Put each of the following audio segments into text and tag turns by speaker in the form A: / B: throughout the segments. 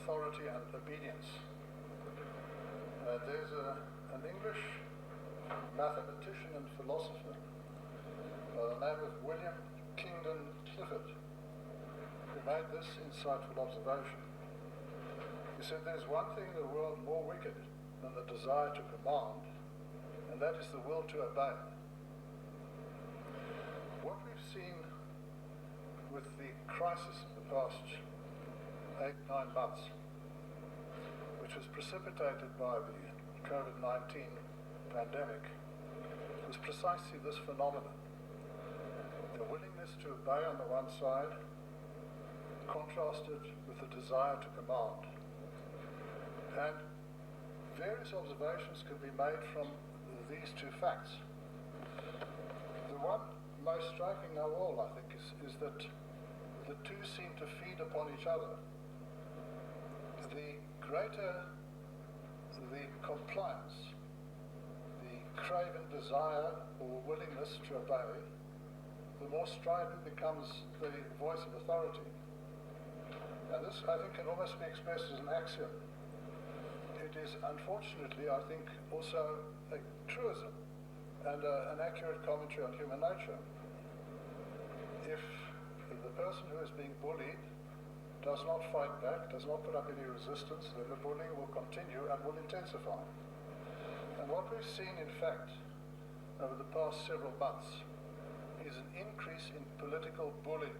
A: authority and obedience. There's an English mathematician and philosopher by the name of William Kingdon Clifford who made this insightful observation. He said, there's one thing in the world more wicked than the desire to command, and that is the will to obey. What we've seen with the crisis of the past 8-9 months, which was precipitated by the COVID-19 pandemic, was precisely this phenomenon. The willingness to obey on the one side, contrasted with the desire to command. And various observations can be made from these two facts. The one most striking of all, I think, is that the two seem to feed upon each other. The greater the compliance, the craven desire or willingness to obey, the more strident becomes the voice of authority. And this, I think, can almost be expressed as an axiom. It is, unfortunately, I think, also a truism and an accurate commentary on human nature. If the person who is being bullied does not fight back, does not put up any resistance, then the bullying will continue and will intensify. And what we've seen, in fact, over the past several months is an increase in political bullying.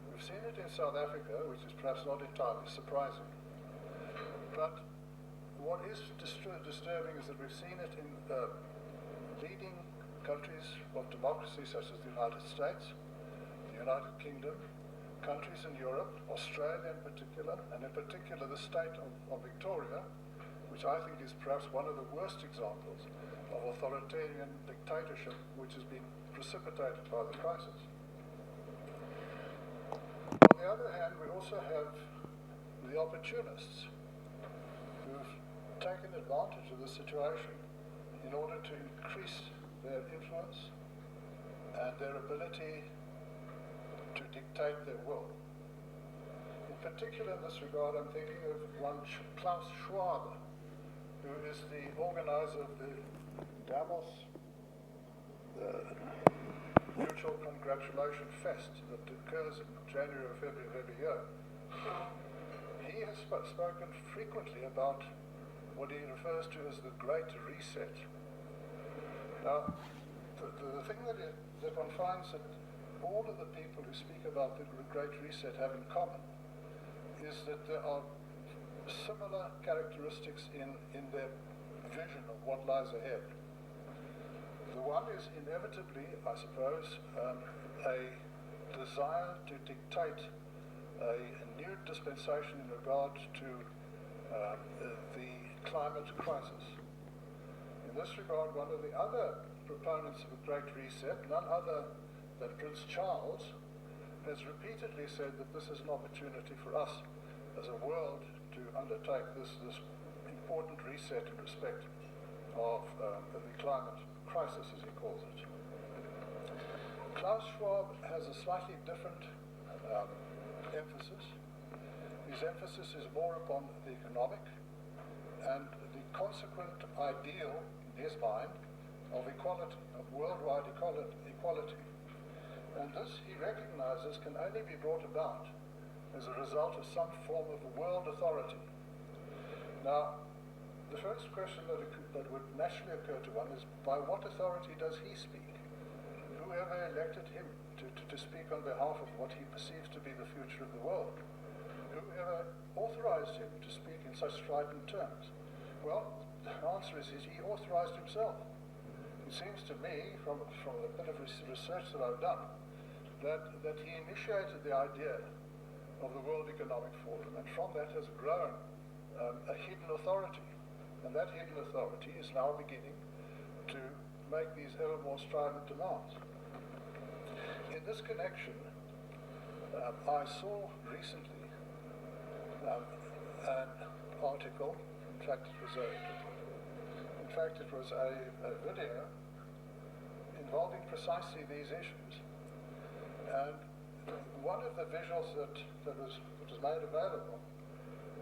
A: We've seen it in South Africa, which is perhaps not entirely surprising. But what is disturbing is that we've seen it in leading countries of democracy such as the United States, the United Kingdom, countries in Europe, Australia in particular, and in particular the state of Victoria, which I think is perhaps one of the worst examples of authoritarian dictatorship which has been precipitated by the crisis. On the other hand, we also have the opportunists who've taken advantage of the situation in order to increase their influence and their ability to dictate their will. In particular, in this regard, I'm thinking of one Klaus Schwab, who is the organizer of the Davos Mutual Congratulation Fest that occurs in January or February of every year. He has spoken frequently about what he refers to as the Great Reset. Now, the thing that one finds that all of the people who speak about the Great Reset have in common is that there are similar characteristics in their vision of what lies ahead. The one is inevitably, I suppose, a desire to dictate a new dispensation in regard to the climate crisis. In this regard, one of the other proponents of a Great Reset, none other than Prince Charles, has repeatedly said that this is an opportunity for us as a world to undertake this important reset in respect of the climate crisis, as he calls it. Klaus Schwab has a slightly different emphasis. His emphasis is more upon the economic and the consequent ideal, in his mind, of equality, of worldwide equality. And this, he recognizes, can only be brought about as a result of some form of world authority. Now, the first question that would naturally occur to one is, by what authority does he speak? Whoever elected him to speak on behalf of what he perceives to be the future of the world? Whoever authorized him to speak in such strident terms? Well, the answer is he authorized himself. It seems to me, from the bit of research that I've done, that he initiated the idea of the World Economic Forum, and from that has grown a hidden authority. And that hidden authority is now beginning to make these ever more strident demands. In this connection, I saw recently an article. In fact, it was a video involving precisely these issues. And one of the visuals that was made available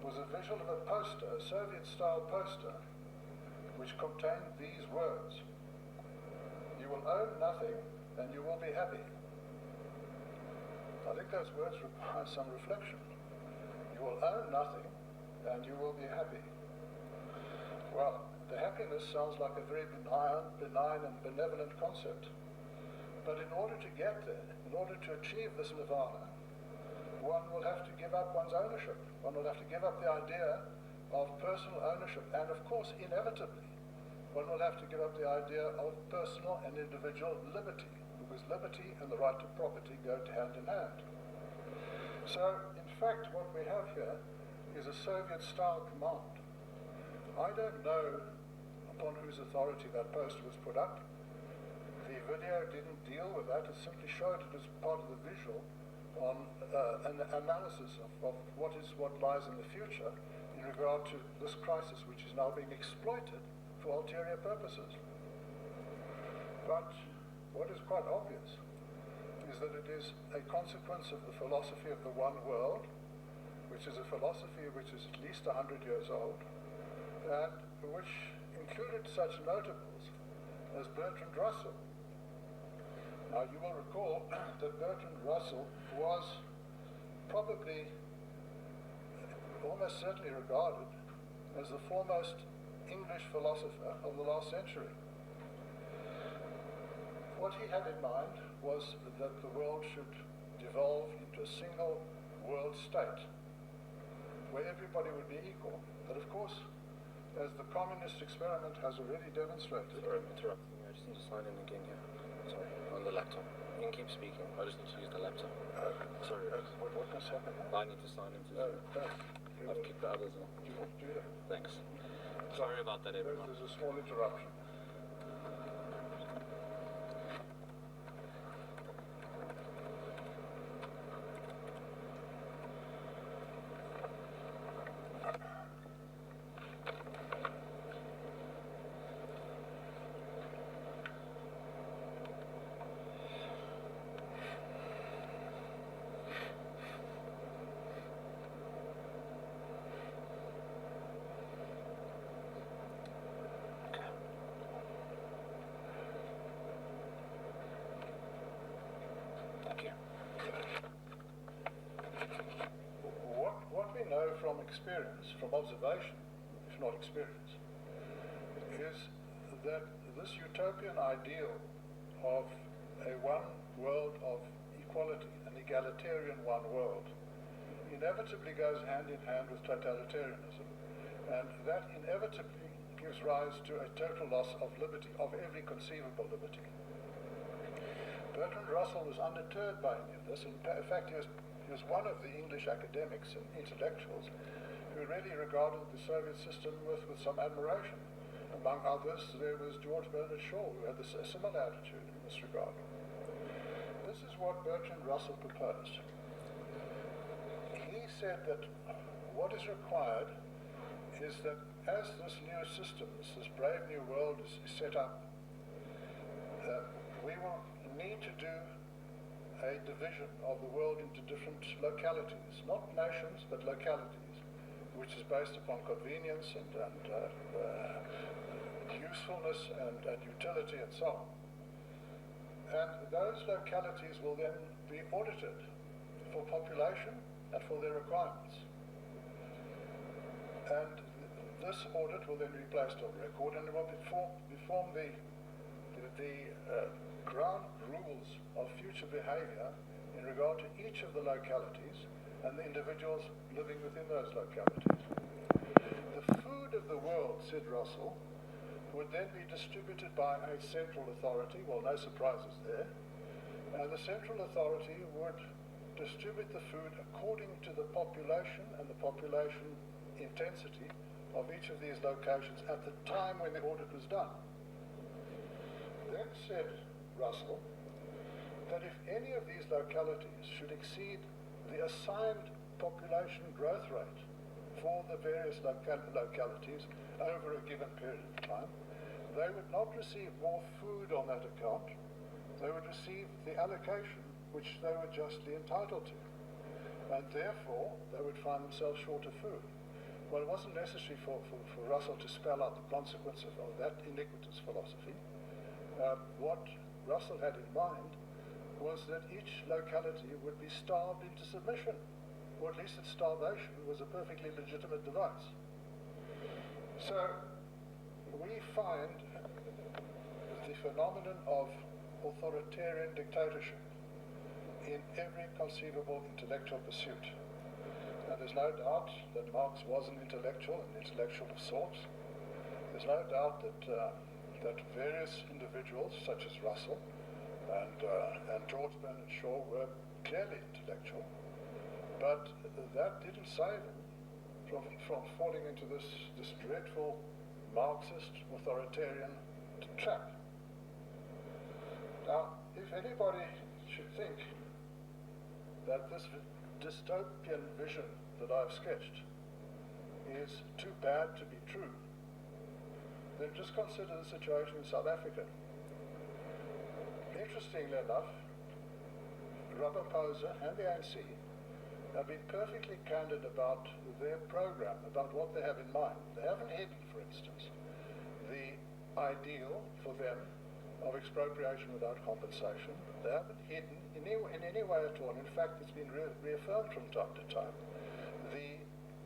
A: was a visual of a poster, a Soviet-style poster, which contained these words: "You will own nothing and you will be happy." I think those words require some reflection. You will own nothing and you will be happy. Well, the happiness sounds like a very benign and benevolent concept. But in order to get there, in order to achieve this nirvana, one will have to give up one's ownership. One will have to give up the idea of personal ownership. And of course, inevitably, one will have to give up the idea of personal and individual liberty, because liberty and the right to property go hand in hand. So, in fact, what we have here is a Soviet-style command. I don't know upon whose authority that poster was put up. The video didn't deal with that. It simply showed it as part of the visual on an analysis of what lies in the future in regard to this crisis, which is now being exploited for ulterior purposes. But what is quite obvious is that it is a consequence of the philosophy of the one world, which is a philosophy which is at least 100 years old, and which included such notables as Bertrand Russell. Now, you will recall that Bertrand Russell was probably, almost certainly regarded as the foremost English philosopher of the last century. What he had in mind was that the world should devolve into a single world state, where everybody would be equal. But of course, as the communist experiment has already demonstrated...
B: Sorry, I'm interrupting you. I just need to sign in again here. Sorry, on the laptop. You can keep speaking. I just need to use the laptop. Sorry.
A: What must happen?
B: I need to sign into Zoom. I've kicked the others off.
A: You will do that.
B: Thanks. Sorry about that, everyone.
A: There's a small interruption. From experience, from observation, if not experience, is that this utopian ideal of a one world of equality, an egalitarian one world, inevitably goes hand in hand with totalitarianism, and that inevitably gives rise to a total loss of liberty, of every conceivable liberty. Bertrand Russell was undeterred by any of this. In fact, he was one of the English academics and intellectuals who really regarded the Soviet system with some admiration. Among others, there was George Bernard Shaw, who had a similar attitude in this regard. This is what Bertrand Russell proposed. He said that what is required is that as this new system, this brave new world is set up, we will need to do a division of the world into different localities, not nations, but localities, which is based upon convenience and usefulness and utility and so on. And those localities will then be audited for population and for their requirements. And this audit will then be placed on record and it will form the ground rules of future behavior in regard to each of the localities and the individuals living within those localities. The food of the world, said Russell, would then be distributed by a central authority, well, no surprises there, and the central authority would distribute the food according to the population and the population intensity of each of these locations at the time when the audit was done. Then said Russell that if any of these localities should exceed the assigned population growth rate for the various localities over a given period of time, they would not receive more food on that account. They would receive the allocation which they were justly entitled to, and therefore they would find themselves short of food. Well, it wasn't necessary for Russell to spell out the consequences of that iniquitous philosophy. What Russell had in mind was that each locality would be starved into submission, or at least that starvation was a perfectly legitimate device. So we find the phenomenon of authoritarian dictatorship in every conceivable intellectual pursuit. Now, there's no doubt that Marx was an intellectual of sorts. There's no doubt that various individuals, such as Russell and George Bernard Shaw, were clearly intellectual, but that didn't save him from falling into this dreadful Marxist authoritarian trap. Now, if anybody should think that this dystopian vision that I've sketched is too bad to be true, then just consider the situation in South Africa. Interestingly enough, Ramaphosa and the ANC have been perfectly candid about their program, about what they have in mind. They haven't hidden, for instance, the ideal for them of expropriation without compensation. They haven't hidden in any way at all. In fact, it's been reaffirmed from time to time. The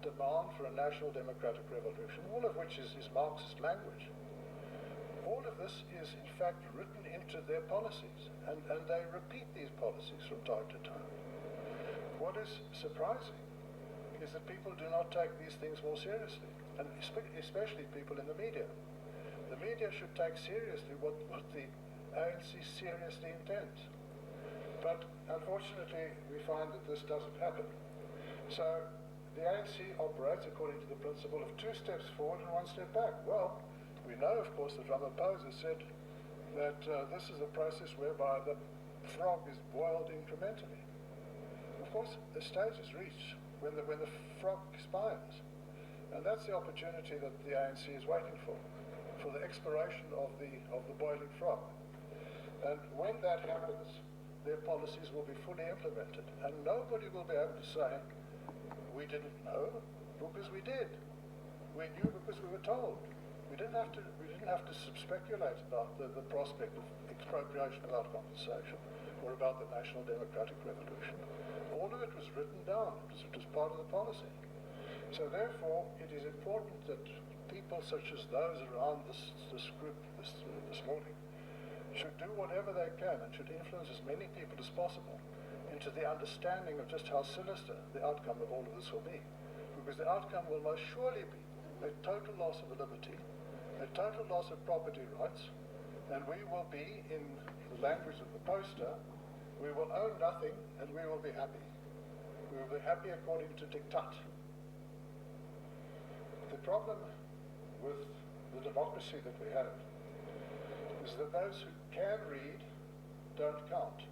A: demand for a national democratic revolution, all of which is Marxist language. All of this is, in fact, written into their policies, and they repeat these policies from time to time. What is surprising is that people do not take these things more seriously, and especially people in the media. The media should take seriously what the ANC seriously intends. But unfortunately, we find that this doesn't happen. So the ANC operates according to the principle of 2 steps forward and 1 step back. Well, we know, of course, that Ramaphosa said that this is a process whereby the frog is boiled incrementally. Of course, the stage is reached when the frog expires. And that's the opportunity that the ANC is waiting for the expiration of the boiling frog. And when that happens, their policies will be fully implemented. And nobody will be able to say, we didn't know, because we did. We knew because we were told. We didn't have to speculate about the prospect of expropriation without compensation or about the national democratic revolution. All of it was written down. It was part of the policy. So therefore, it is important that people such as those around this group this morning should do whatever they can and should influence as many people as possible into the understanding of just how sinister the outcome of all of this will be. Because the outcome will most surely be a total loss of liberty, a total loss of property rights, and we will be, in the language of the poster, we will own nothing and we will be happy. We will be happy according to diktat. The problem with the democracy that we have is that those who can read don't count,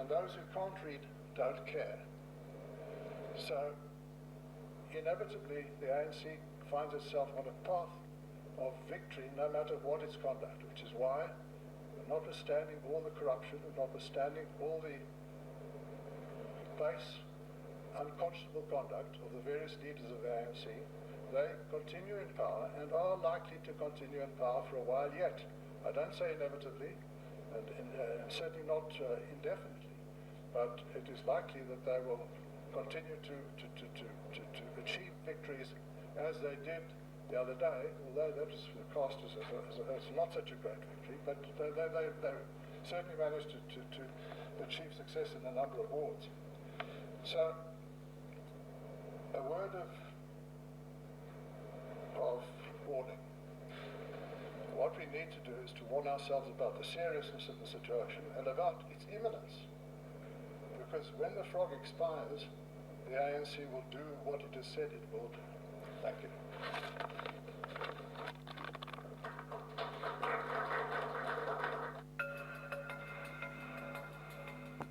A: and those who can't read don't care. So inevitably the ANC finds itself on a path of victory no matter what its conduct, which is why, notwithstanding all the corruption, notwithstanding all the base, unconscionable conduct of the various leaders of the ANC, they continue in power and are likely to continue in power for a while yet. I don't say inevitably, and certainly not indefinitely, but it is likely that they will continue to achieve victories as they did the other day, although that was cast as not such a great victory, but they certainly managed to achieve success in a number of wards. So, a word of warning. What we need to do is to warn ourselves about the seriousness of the situation and about its imminence. Because when the frog expires, the ANC will do what it has said it will do. Thank you.